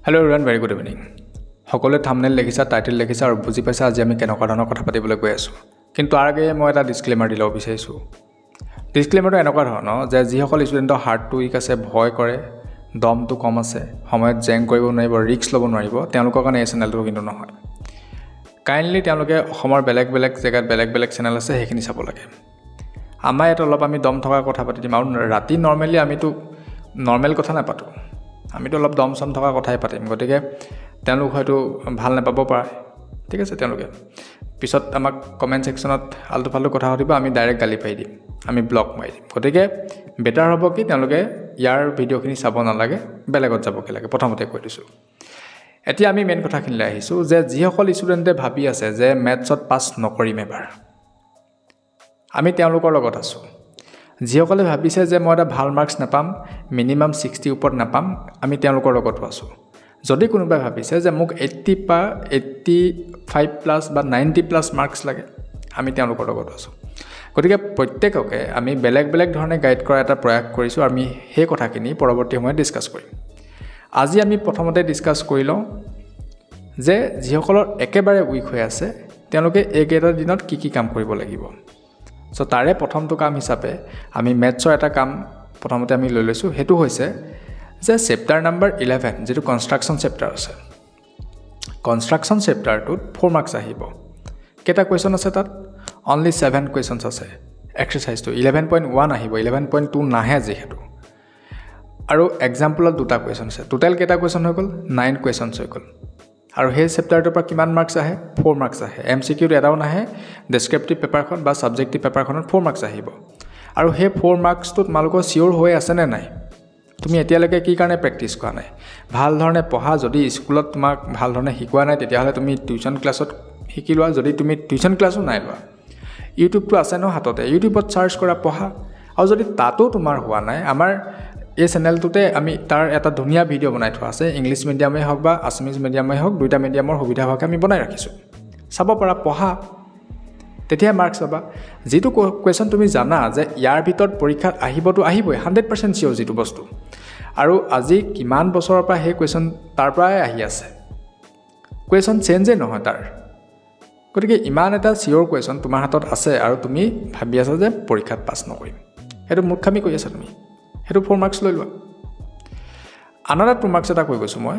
Hello everyone, very good evening. সকলোৱে thumbnail লিখিছা, title লিখিছা আৰু বুজি পাইছা আজি আমি কেনেকুৱা ধৰণৰ কথা পাতিবলৈ গৈ আছো। কিন্তু তাৰ আগে মই এটা ডিসক্লেমাৰ দিলও বিচাৰিছো। ডিসক্লেমাৰটো এনেকুৱা ধৰণৰ যে যিসকল ষ্টুডেণ্টৰ হাৰ্টটো উইক আছে, ভয় কৰে, দমটো কম আছে, সময়ত জেং কৰিব নোৱাৰিব, ৰিস্ক ল'ব নোৱাৰিব, তেওঁলোকৰ কাৰণে এই চেনেলটো কিন্তু নহয়। কাইন্ডলি তেওঁলোকে অসমৰ বেলেগ বেলেগ জেগাত বেলেগ বেলেগ চেনেল আছে সেইখিনি চাব লাগে। আমাৰ ইয়াত অলপ আমি দম থকা কথা পাতি দিম আৰু ৰাতি নৰ্মেলি আমিতো নৰ্মেল কথা নাপাতো। আমিতো অলপ দম সম থকা কথাই পাতিম। গতিকে তেওঁলোক হয়তো ভাল নাপাব পাৰে। ঠিক আছে, তেওঁলোকে পিছত আমাক কমেন্ট সেকশনত আলতু ফালতু কথা হতিব, আমি ডাইৰেক্ট গালি পাই দিম, আমি ব্লক মাৰি দিম। গতিকে বেটাৰ হ'ব কি তেওঁলোকে ইয়াৰ ভিডিঅ'খিনি চাব নালাগে, বেলেগত যাবকে লাগে, প্ৰথমতে কৈ দিছো। এতিয়া আমি মেইন কথাখিনিলৈ আহিছো যে যিসকল ষ্টুডেণ্টে ভাবি আছে যে মেথছত পাছ নকৰিম এবাৰ, আমি তেওঁলোকৰ লগত আছো। যিসকলে ভাবিছে যে মই এটা ভাল মাৰ্কছ নাপাম, মিনিমাম 60 ওপৰত নাপাম, আমি তেওঁলোকৰ লগত আছো। যদি কোনোবাই ভাবিছে যে মোক 80 বা 85 প্লাস বা 90 প্লাস মাৰ্কছ লাগে, আমি তেওঁলোকৰ লগত আছো। গতিকে প্ৰত্যেককে আমি বেলেগ বেলেগ ধৰণে গাইড কৰা এটা প্ৰয়াস কৰিছো। আমি সেই কথাখিনি পৰৱৰ্তী সময়ত ডিসকাস কৰিম। আজি আমি প্ৰথমতে ডিসকাস কৰি লওঁ যে যিসকলৰ একেবাৰে উইক হৈ আছে তেওঁলোকে এইকেইটা দিনত কি কাম কৰিব লাগিব। সো তাৰে প্ৰথমটো কাম হিচাপে আমি মেথছৰ এটা কাম প্ৰথমতে আমি লৈ লৈছো। হেতু হৈছে যে চেপ্টাৰ নাম্বাৰ 11 যেটো কনস্ট্ৰাকশন চেপ্টাৰ আছে। কনস্ট্ৰাকশন চেপ্টাৰটোত 4 মাৰ্কছ আহিব। কেটা কোৱেশ্চন আছে তাত? অনলি 7 কোৱেশ্চনছ আছে। এক্সাৰসাইজটো 11.1 আহিব, 11.2 নাহে যেহেতু। আৰু এক্সাম্পলত দুটা কোৱেশ্চন আছে। টোটাল কেটা কোৱেশ্চন হৈ গ'ল? 9 কোৱেশ্চনছ হৈ গ'ল। আৰু সেই চেপ্টাৰটোৰ পৰা কিমান মাৰ্কছ আহে? 4 মাৰ্কছ আহে। এমসিকিউত এটাও নাহে, ডেসক্ৰিপটিভ পেপাৰখন বা সাবজেক্টিভ পেপাৰখনত 4 মাৰ্কছ আহিব। আৰু সেই 4 মাৰ্কছটো তোমালোকৰ সিওৰ হৈ আছে নে নাই? তুমি এতিয়ালৈকে কি কাৰণে প্ৰেক্টিছ কৰা নাই? ভাল ধৰণে পঢ়া। যদি স্কুলত তোমাক ভাল ধৰণে শিকোৱা নাই তেতিয়াহলে তুমি টিউশন ক্লাছত শিকি লোৱা। যদি তুমি টিউশন ক্লাছো নাই লোৱা, ইউটিউবটো আছে ন হাততে, ইউটিউবত সাৰ্চ কৰা, পঢ়া। আৰু যদি তাতো তোমাৰ হোৱা নাই, আমাৰ এই চেনেলটোতে আমি তাৰ এটা ধুনীয়া ভিডিঅ' বনাই থোৱা আছে। ইংলিছ মিডিয়ামে হওক বা আছামিজ মিডিয়ামে হওক, দুইটা মিডিয়ামৰ সুবিধা হোৱাকে আমি বনাই ৰাখিছো। চাব পাৰা, পঢ়া, তেতিয়া মাৰ্কছ পাবা। যেটো কোৱেশ্চন তুমি জানা যে ইয়াৰ ভিতৰত পৰীক্ষাত আহিবতো আহিবই, 100% সিওৰ যেটো বস্তু। আৰু আজি কিমান বছৰৰ পৰা সেই কোৱেশ্চন তাৰ পৰাই আহি আছে, কোৱেশ্চন চেঞ্জে নহয় তাৰ। গতিকে ইমান এটা সিওৰ কোৱেশ্চন তোমাৰ হাতত আছে আৰু তুমি ভাবি আছা যে পৰীক্ষাত পাছ নকৰিম, হেতু মূৰ্খামি কৰি আছা তুমি। হেতু 4 মাৰ্কছ লৈ লোৱা। আনাদা 2 মাৰ্কছ এটা কৈ গৈছো মই,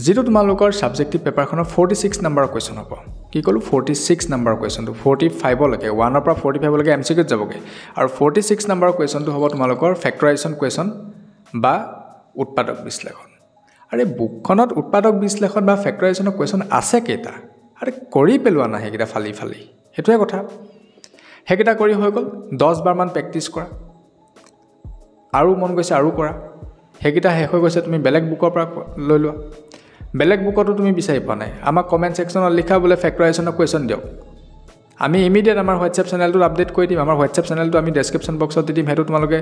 যেটো তোমালোকৰ সাবজেক্টিভ পেপাৰখনৰ 46 নম্বৰ কোৱেশ্চন হ'ব। কি কলো? 46 নম্বৰ কোৱেশ্চনটো 45 লৈকে, 1 ৰ পৰা 45 লৈকে এমসিকিউত যাবগে। আৰু 46 নম্বৰ কোৱেশ্চনটো হ'ব তোমালোকৰ ফেক্টৰাইজেশ্যন কোৱেশ্চন বা উৎপাদক বিশ্লেষণ। আৰে বুকখনত উৎপাদক বিশ্লেষণ বা ফেক্টৰাইজেশ্যনৰ কোৱেশ্চন আছে কেইটা? আৰে কৰি পেলোৱা না হেকিটা ফালি ফালি, হেতুৱে কথা। হেকিটা কৰি হৈ গ'ল, 10 বাৰ মান প্ৰেক্টিছ কৰা। আৰু মন গৈছে আৰু কৰা। হেকিটা শেষ হৈ গৈছে, তুমি বেলেগ বুকৰ পৰা লৈ লোৱা। বেলেগ বুকতো তুমি বিচাৰি পোৱা নাই, আমাক কমেন্ট সেকশনত লিখা বোলে ফেক্টৰাইজেশ্যনৰ কোৱেশ্চন দিয়ক। আমি ইমিডিয়েট আমাৰ হোৱাটছএপ চেনেলটোত আপডেট কৰি দিম। আমাৰ হোৱাটছএপ চেনেলটো আমি ডেসক্ৰিপচন বক্সত দি দিম। হেতু তোমালোকে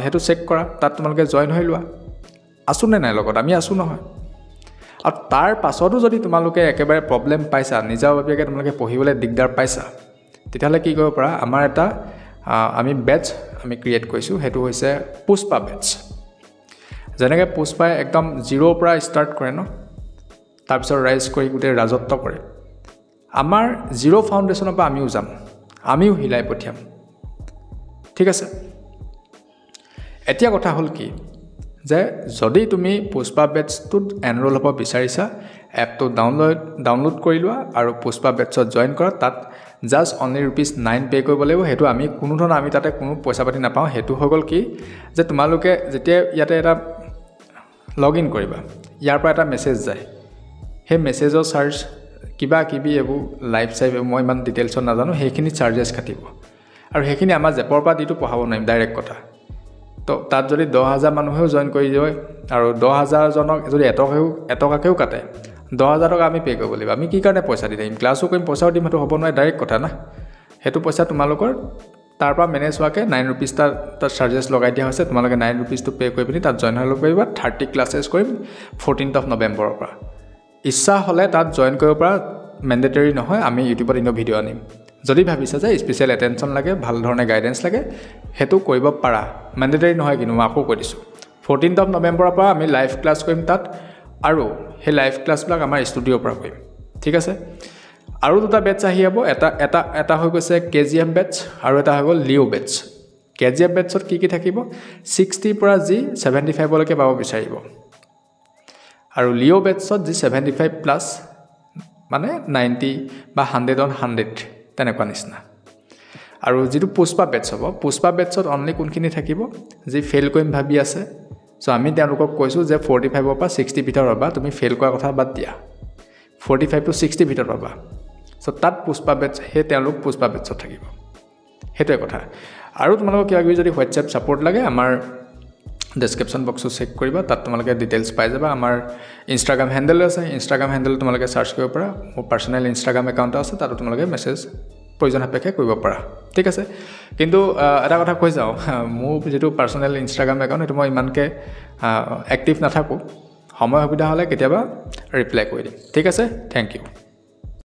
হেতু চেক কৰা, তাত তোমালোকে জয়েন হৈ লোৱা। আছো নে নাই লগত? আমি আছো নহয়। আৰু তাৰ পাছতো যদি তোমালোকে একেবাৰে প্ৰবলেম পাইছা, নিজাববীয়াকৈ তোমালোকে পঢ়িবলৈ দিগদাৰ পাইছা, তেতিয়াহলে কি কৰিব পাৰা, আমাৰ এটা আমি বেটচ আমি ক্ৰিয়েট কৰিছো। হেতু হৈছে পুষ্পা বেটচ। যেনেকৈ পুষ্পাই একদম 0 পৰা ষ্টাৰ্ট কৰে ন, তাৰপিছত ৰাইজ কৰি গোটেই ৰাজত্ব কৰে। আমাৰ 0 ফাউণ্ডেশ্যনৰ পৰা আমিও যাম, আমিও হিলাই পঠিয়াম। ঠিক আছে। এতিয়া কথা হ'ল কি যে যদি তুমি পুষ্পা বেটছটোত এনৰোল হ'ব বিচাৰিছা, এপটো ডাউনলোড কৰি লোৱা আৰু পুষ্পা বেটছত জয়েন কৰা। তাত জাষ্ট অনলি ₹9 পে' কৰিব লাগিব। হেতু আমি কোনো ধৰণৰ আমি তাতে কোনো পইচা পাতি নাপাওঁ। হেতু হৈ গ'ল কি যে তোমালোকে যেতিয়া ইয়াতে এটা লগ ইন কৰিবা, ইয়াৰ পৰা এটা মেছেজ যায়। সেই মেছেজৰ চাৰ্জ কিবা কিবি এইবোৰ লাইভ চাইভ মই ইমান ডিটেইলছত নাজানো, সেইখিনি চাৰ্জেছ কাটিব। আৰু সেইখিনি আমাৰ জেপৰ পৰা দিটো পঢ়াব নোৱাৰিম, ডাইৰেক্ট কথা। তো তাত যদি 10,000 মানুহেও জয়েন কৰি দিয়ে আৰু 10,000 জনক যদি এটকাকেও কাটে, 10,000 টকা আমি পে' কৰিব লাগিব। আমি কি কাৰণে পইচা দি দিম? ক্লাছো কৰিম, পইচাও দিম, সেইটো হ'ব নোৱাৰে, ডাইৰেক্ট কথা না। হেতু পইচা তোমালোকৰ তাৰ পৰা মেনেজ হোৱাকে 9 rupees তাত চাৰ্জেছ লগাই দিয়া হৈছে। তোমালোকে 9 rupees টো পে' কৰি পিনি তাত জয়েন হৈ ল'ব পাৰিবা। 30 ক্লাছেছ কৰিম 14th নৱেম্বৰৰ পৰা। ইচ্ছা হ'লে তাত জয়েন কৰিব পৰা, মেণ্ডেটৰী নহয়। আমি ইউটিউবত ইনো ভিডিঅ' আনিম। যদি ভাবিছা যে স্পেশাল এটেনশন লাগে, ভাল ধৰণে গাইডেন্স লাগে, হেতু কৰিব পাৰা। মেণ্ডেটৰী নহয় কিন্তু মই আকৌ কৈ দিছো। 14th of নৱেম্বৰৰ পৰা আমি লাইভ ক্লাছ কৰিম তাত আৰু সেই লাইভ ক্লাছবিলাক আমাৰ ষ্টুডিঅ'ৰ পৰা কৰিম ঠিক আছে আৰু দুটা বেটছ আহি যাব এটা হৈ গৈছে কেজিএফ বেটছ আৰু এটা হৈ গ'ল লিঅ' বেটছ কেজিএফ বেটছত কি থাকিব 60 পৰা যি 75 লৈকে পাব বিচাৰিব আৰু লিঅ' বেটছত যি 75 প্লাছ মানে 90 বা 100 on 100 তেনেকুৱা নিচিনা আৰু যেটো পুষ্পা বেটছ হ'ব পুষ্পা বেটছত অনলি কোনখিনি থাকিব যি ফেইল কৰিম ভাবি আছে সো আমি তেওঁলোকক কৈছো যে 45 ৰ পৰা 60 ভিতৰত পাবা তুমি ফেইল কৰা কথা বাদ দিয়া 45 to 60 ভিতৰত পাবা সো তাত পুষ্পা বেটছ হে তেওঁলোক পুষ্পা বেটছত থাকিব হেতুৱে কথা আৰু তোমালোকক কিবা কিবি যদি WhatsApp সাপোৰ্ট লাগে আমাৰ ডেসক্ৰিপশন বক্সত চেক কৰিবা তাত তোমালোকে ডিটেইলছ পাই যাবা আমাৰ ইনষ্টাগ্ৰাম হ্যান্ডেল আছে ইনষ্টাগ্ৰাম হ্যান্ডেল তোমালোকে সাৰ্চ কৰিব পাৰা মোৰ পাৰ্সোনাল ইনষ্টাগ্ৰাম একাউণ্ট আছে তাত তোমালোকে মেছেজ প্ৰয়োজন সাপেক্ষে কৰিব পাৰা ঠিক আছে কিন্তু এটা কথা কৈ যাও মোৰ যেটো পাৰ্সোনাল ইনষ্টাগ্ৰাম একাউণ্ট এটো মই ইমানকে এক্টিভ নাথাকো সময় সুবিধা হলে কেতিয়াবা ৰিপ্লাই কৰি দিম ঠিক আছে থ্যাংক ইউ